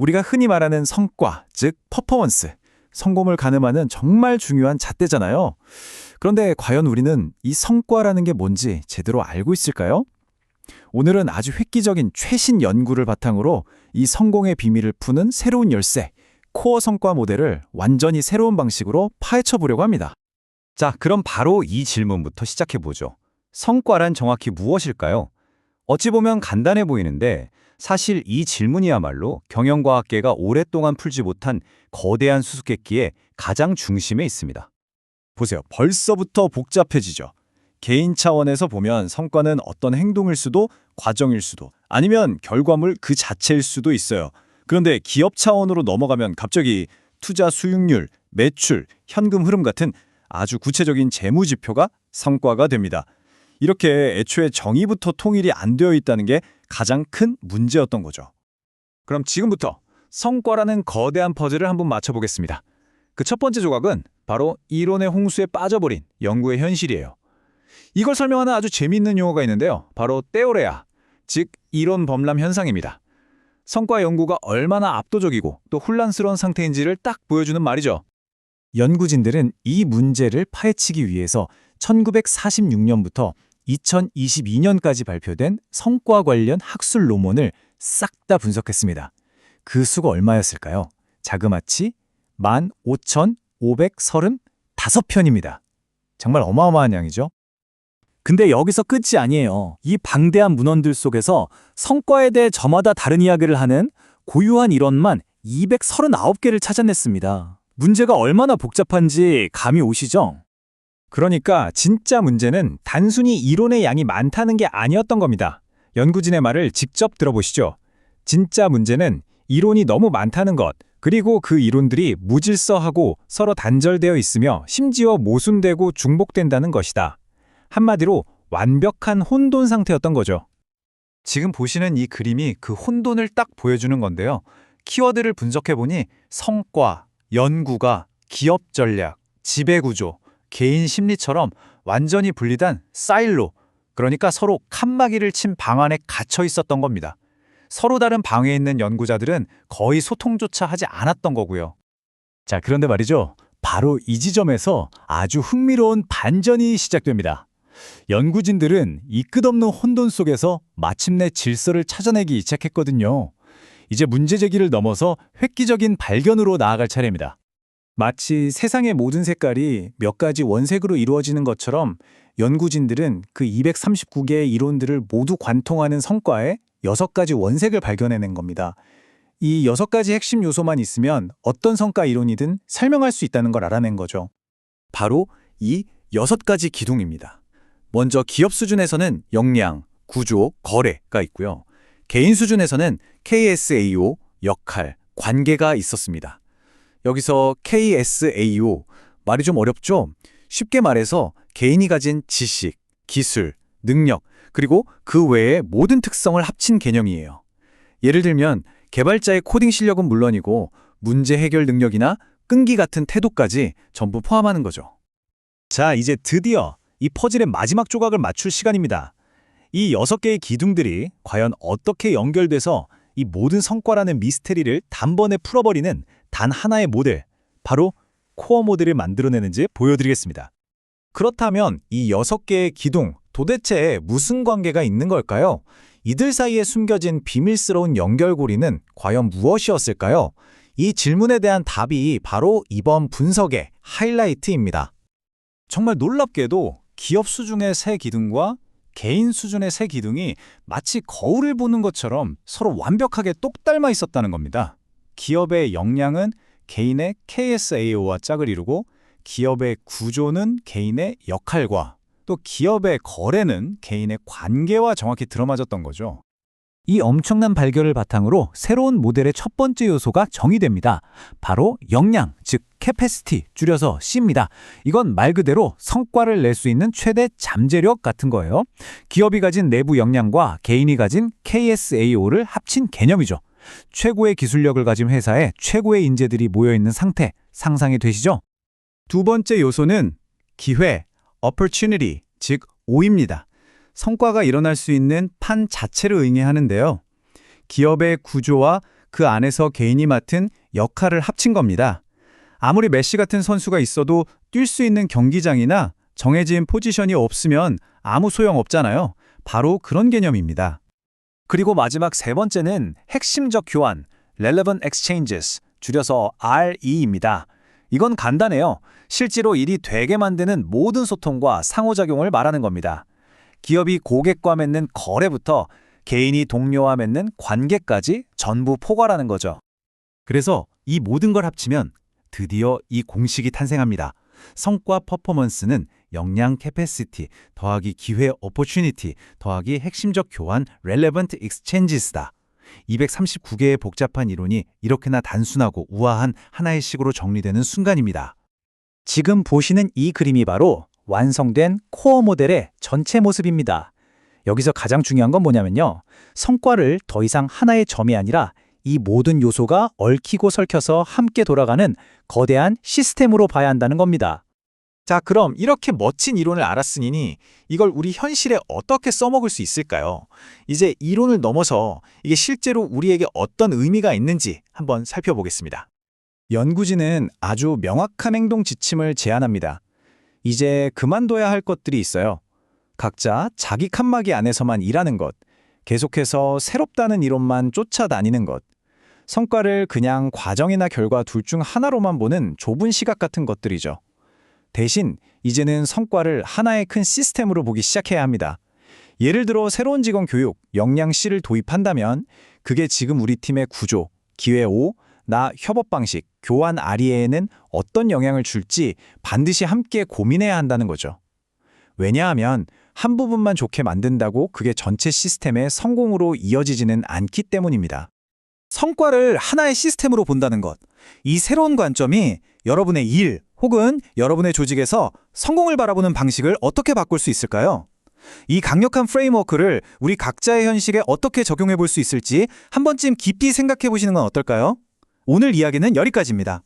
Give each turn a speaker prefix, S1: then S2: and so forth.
S1: 우리가 흔히 말하는 성과, 즉 퍼포먼스, 성공을 가늠하는 정말 중요한 잣대잖아요. 그런데 과연 우리는 이 성과라는 게 뭔지 제대로 알고 있을까요? 오늘은 아주 획기적인 최신 연구를 바탕으로 이 성공의 비밀을 푸는 새로운 열쇠, 코어 성과 모델을 완전히 새로운 방식으로 파헤쳐 보려고 합니다.
S2: 자, 그럼 바로 이 질문부터 시작해 보죠. 성과란 정확히 무엇일까요? 어찌 보면 간단해 보이는데 사실 이 질문이야말로 경영과학계가 오랫동안 풀지 못한 거대한 수수께끼의 가장 중심에 있습니다.
S1: 보세요. 벌써부터 복잡해지죠. 개인 차원에서 보면 성과는 어떤 행동일 수도, 과정일 수도, 아니면 결과물 그 자체일 수도 있어요. 그런데 기업 차원으로 넘어가면 갑자기 투자 수익률, 매출, 현금 흐름 같은 아주 구체적인 재무 지표가 성과가 됩니다. 이렇게 애초에 정의부터 통일이 안 되어 있다는 게 가장 큰 문제였던 거죠. 그럼 지금부터 성과라는 거대한 퍼즐을 한번 맞춰보겠습니다. 그 첫 번째 조각은 바로 이론의 홍수에 빠져버린 연구의 현실이에요. 이걸 설명하는 아주 재미있는 용어가 있는데요. 바로 테오레아, 즉 이론 범람 현상입니다. 성과 연구가 얼마나 압도적이고 또 혼란스러운 상태인지를 딱 보여주는 말이죠. 연구진들은 이 문제를 파헤치기 위해서 1946년부터 2022년까지 발표된 성과 관련 학술 논문을 싹 다 분석했습니다. 그 수가 얼마였을까요? 자그마치 15,535편입니다. 정말 어마어마한 양이죠? 근데 여기서 끝이 아니에요. 이 방대한 문헌들 속에서 성과에 대해 저마다 다른 이야기를 하는 고유한 이론만 239개를 찾아냈습니다. 문제가 얼마나 복잡한지 감이 오시죠? 그러니까 진짜 문제는 단순히 이론의 양이 많다는 게 아니었던 겁니다. 연구진의 말을 직접 들어보시죠. 진짜 문제는 이론이 너무 많다는 것, 그리고 그 이론들이 무질서하고 서로 단절되어 있으며 심지어 모순되고 중복된다는 것이다. 한마디로 완벽한 혼돈 상태였던 거죠. 지금 보시는 이 그림이 그 혼돈을 딱 보여주는 건데요. 키워드를 분석해보니 성과, 연구가 기업 전략, 지배구조, 개인 심리처럼 완전히 분리된 사일로, 그러니까 서로 칸막이를 친 방 안에 갇혀 있었던 겁니다. 서로 다른 방에 있는 연구자들은 거의 소통조차 하지 않았던 거고요. 자, 그런데 말이죠. 바로 이 지점에서 아주 흥미로운 반전이 시작됩니다. 연구진들은 이 끝없는 혼돈 속에서 마침내 질서를 찾아내기 시작했거든요. 이제 문제 제기를 넘어서 획기적인 발견으로 나아갈 차례입니다. 마치 세상의 모든 색깔이 몇 가지 원색으로 이루어지는 것처럼 연구진들은 그 239개의 이론들을 모두 관통하는 성과에 6가지 원색을 발견해낸 겁니다. 이 6가지 핵심 요소만 있으면 어떤 성과 이론이든 설명할 수 있다는 걸 알아낸 거죠. 바로 이 6가지 기둥입니다. 먼저 기업 수준에서는 역량, 구조, 거래가 있고요. 개인 수준에서는 KSAO, 역할, 관계가 있었습니다. 여기서 KSAO, 말이 좀 어렵죠? 쉽게 말해서 개인이 가진 지식, 기술, 능력, 그리고 그 외의 모든 특성을 합친 개념이에요. 예를 들면 개발자의 코딩 실력은 물론이고 문제 해결 능력이나 끈기 같은 태도까지 전부 포함하는 거죠. 자, 이제 드디어 이 퍼즐의 마지막 조각을 맞출 시간입니다. 이 6개의 기둥들이 과연 어떻게 연결돼서 이 모든 성과라는 미스테리를 단번에 풀어버리는 단 하나의 모델, 바로 코어 모델을 만들어내는지 보여드리겠습니다. 그렇다면 이 6개의 기둥, 도대체 무슨 관계가 있는 걸까요? 이들 사이에 숨겨진 비밀스러운 연결고리는 과연 무엇이었을까요? 이 질문에 대한 답이 바로 이번 분석의 하이라이트입니다. 정말 놀랍게도 기업 수준의 세 기둥과 개인 수준의 세 기둥이 마치 거울을 보는 것처럼 서로 완벽하게 똑 닮아 있었다는 겁니다. 기업의 역량은 개인의 KSAO와 짝을 이루고 기업의 구조는 개인의 역할과 또 기업의 거래는 개인의 관계와 정확히 들어맞았던 거죠. 이 엄청난 발견을 바탕으로 새로운 모델의 첫 번째 요소가 정의됩니다. 바로 역량, 즉 capacity, 줄여서 C입니다. 이건 말 그대로 성과를 낼 수 있는 최대 잠재력 같은 거예요. 기업이 가진 내부 역량과 개인이 가진 KSAO를 합친 개념이죠. 최고의 기술력을 가진 회사에 최고의 인재들이 모여있는 상태, 상상이 되시죠? 두 번째 요소는 기회, opportunity, 즉 오입니다. 성과가 일어날 수 있는 판 자체를 의미하는데요. 기업의 구조와
S3: 그 안에서 개인이 맡은 역할을 합친 겁니다. 아무리 메시 같은 선수가 있어도 뛸 수 있는 경기장이나 정해진 포지션이 없으면 아무 소용 없잖아요. 바로 그런 개념입니다.
S1: 그리고 마지막 세 번째는 핵심적 교환, Relevant Exchanges, 줄여서 RE입니다. 이건 간단해요. 실제로 일이 되게 만드는 모든 소통과 상호작용을 말하는 겁니다. 기업이 고객과 맺는 거래부터 개인이 동료와 맺는 관계까지 전부 포괄하는 거죠.
S3: 그래서 이 모든 걸 합치면 드디어 이 공식이 탄생합니다. 성과 퍼포먼스는 역량 캐패시티 더하기 기회 오퍼튜니티 더하기 핵심적 교환 relevant exchanges다. 239개의 복잡한 이론이 이렇게나 단순하고 우아한 하나의 식으로 정리되는 순간입니다.
S1: 지금 보시는 이 그림이 바로 완성된 코어 모델의 전체 모습입니다. 여기서 가장 중요한 건 뭐냐면요. 성과를 더 이상 하나의 점이 아니라 이 모든 요소가 얽히고 설켜서 함께 돌아가는 거대한 시스템으로 봐야 한다는 겁니다.
S4: 자, 그럼 이렇게 멋진 이론을 알았으니 이걸 우리 현실에 어떻게 써먹을 수 있을까요? 이제 이론을 넘어서 이게 실제로 우리에게 어떤 의미가 있는지 한번 살펴보겠습니다.
S3: 연구진은 아주 명확한 행동 지침을 제안합니다. 이제 그만둬야 할 것들이 있어요. 각자 자기 칸막이 안에서만 일하는 것, 계속해서 새롭다는 이론만 쫓아다니는 것, 성과를 그냥 과정이나 결과 둘 중 하나로만 보는 좁은 시각 같은 것들이죠. 대신 이제는 성과를 하나의 큰 시스템으로 보기 시작해야 합니다. 예를 들어 새로운 직원 교육, 역량 C를 도입한다면 그게 지금 우리 팀의 구조, 기회 O, 나 협업 방식, 교환 R에는 어떤 영향을 줄지 반드시 함께 고민해야 한다는 거죠. 왜냐하면 한 부분만 좋게 만든다고 그게 전체 시스템의 성공으로 이어지지는 않기 때문입니다.
S4: 성과를 하나의 시스템으로 본다는 것. 이 새로운 관점이 여러분의 일 혹은 여러분의 조직에서 성공을 바라보는 방식을 어떻게 바꿀 수 있을까요? 이 강력한 프레임워크를 우리 각자의 현실에 어떻게 적용해 볼 수 있을지 한 번쯤 깊이 생각해 보시는 건 어떨까요? 오늘 이야기는 여기까지입니다.